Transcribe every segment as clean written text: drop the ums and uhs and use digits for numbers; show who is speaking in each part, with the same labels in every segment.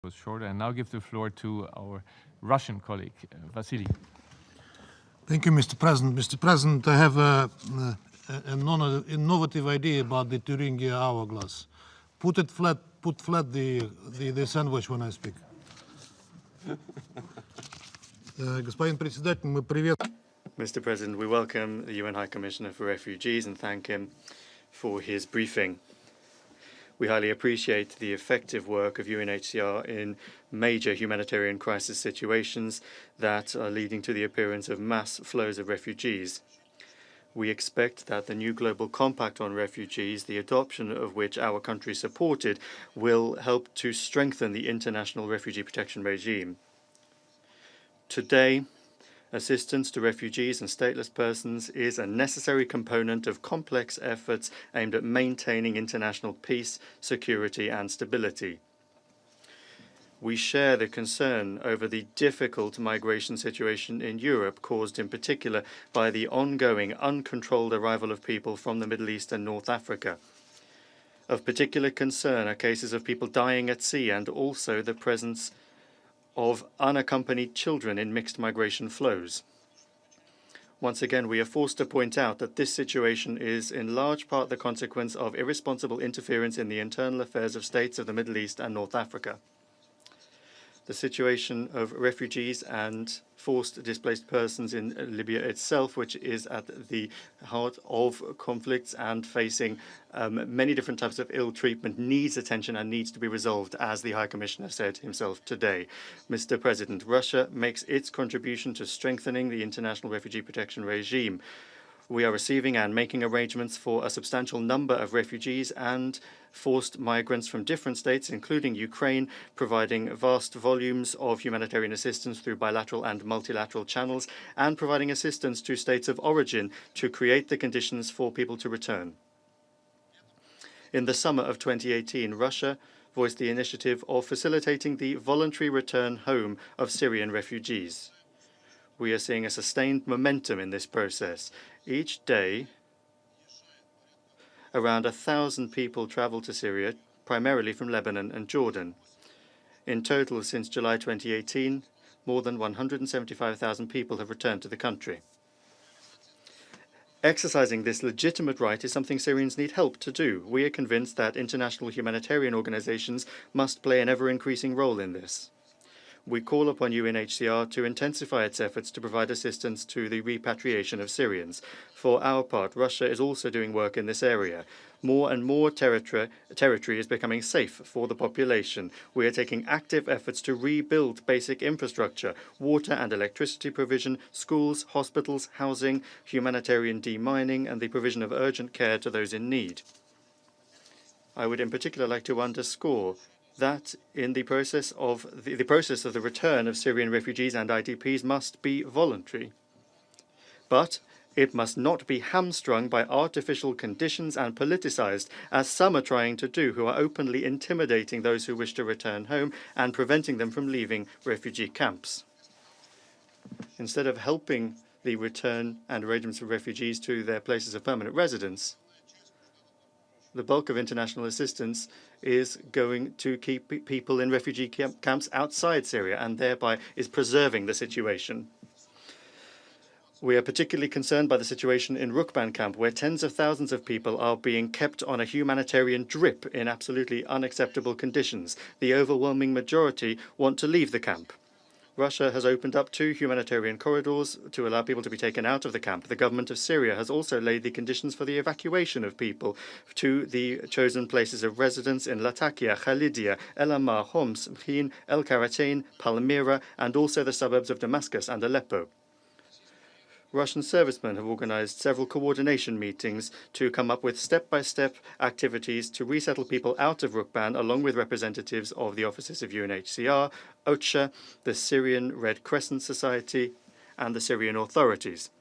Speaker 1: was shorter. And now give the floor to our Russian colleague, Vassily.
Speaker 2: Thank you, Mr. President. Mr. President, I have an innovative idea about the Thuringia hourglass. Put flat the sandwich when I speak. Господин председатель, мы приветствуем.
Speaker 3: Mr. President, we welcome the UN High Commissioner for Refugees and thank him for his briefing. We highly appreciate the effective work of UNHCR in major humanitarian crisis situations that are leading to the appearance of mass flows of refugees. We expect that the new Global Compact on Refugees, the adoption of which our country supported, will help to strengthen the international refugee protection regime. Today, assistance to refugees and stateless persons is a necessary component of complex efforts aimed at maintaining international peace, security and stability. We share the concern over the difficult migration situation in Europe, caused in particular by the ongoing uncontrolled arrival of people from the Middle East and North Africa. Of particular concern are cases of people dying at sea and also the presence of unaccompanied children in mixed migration flows. Once again, we are forced to point out that this situation is in large part the consequence of irresponsible interference in the internal affairs of states of the Middle East and North Africa. The situation of refugees and forced displaced persons in Libya itself, which is at the heart of conflicts and facing many different types of ill treatment, needs attention and needs to be resolved, as the High Commissioner said himself today. Mr. President, Russia makes its contribution to strengthening the international refugee protection regime. We are receiving and making arrangements for a substantial number of refugees and forced migrants from different states, including Ukraine, providing vast volumes of humanitarian assistance through bilateral and multilateral channels, and providing assistance to states of origin to create the conditions for people to return. In the summer of 2018, Russia voiced the initiative of facilitating the voluntary return home of Syrian refugees. We are seeing a sustained momentum in this process. Each day, around 1,000 people travel to Syria, primarily from Lebanon and Jordan. In total, since July 2018, more than 175,000 people have returned to the country. Exercising this legitimate right is something Syrians need help to do. We are convinced that international humanitarian organizations must play an ever-increasing role in this. We call upon UNHCR to intensify its efforts to provide assistance to the repatriation of Syrians. For our part, Russia is also doing work in this area. More and more territory is becoming safe for the population. We are taking active efforts to rebuild basic infrastructure, water and electricity provision, schools, hospitals, housing, humanitarian demining, and the provision of urgent care to those in need. I would in particular like to underscore that in the process of the return of Syrian refugees and IDPs must be voluntary. But it must not be hamstrung by artificial conditions and politicized, as some are trying to do, who are openly intimidating those who wish to return home and preventing them from leaving refugee camps. Instead of helping the return and arrangements for refugees to their places of permanent residence, the bulk of international assistance is going to keep people in refugee camps outside Syria and thereby is preserving the situation. We are particularly concerned by the situation in Rukban camp, where tens of thousands of people are being kept on a humanitarian drip in absolutely unacceptable conditions. The overwhelming majority want to leave the camp. Russia has opened up 2 humanitarian corridors to allow people to be taken out of the camp. The government of Syria has also laid the conditions for the evacuation of people to the chosen places of residence in Latakia, Khalidia, El Amar, Homs, Mkhin, El Karatain, Palmyra, and also the suburbs of Damascus and Aleppo. Russian servicemen have organized several coordination meetings to come up with step-by-step activities to resettle people out of Rukban, along with representatives of the offices of UNHCR, OCHA, the Syrian Red Crescent Society, and the Syrian authorities.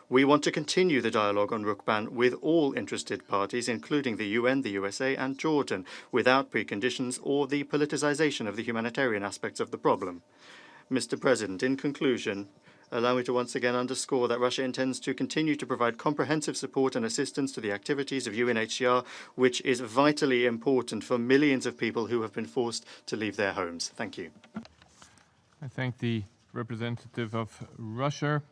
Speaker 3: We want to continue the dialogue on Rukban with all interested parties, including the UN, the USA, and Jordan, without preconditions or the politicization of the humanitarian aspects of the problem. Mr. President, in conclusion, Allow me to once again underscore that Russia intends to continue to provide comprehensive support and assistance to the activities of UNHCR, which is vitally important for millions of people who have been forced to leave their homes. Thank you.
Speaker 1: I thank the representative of Russia.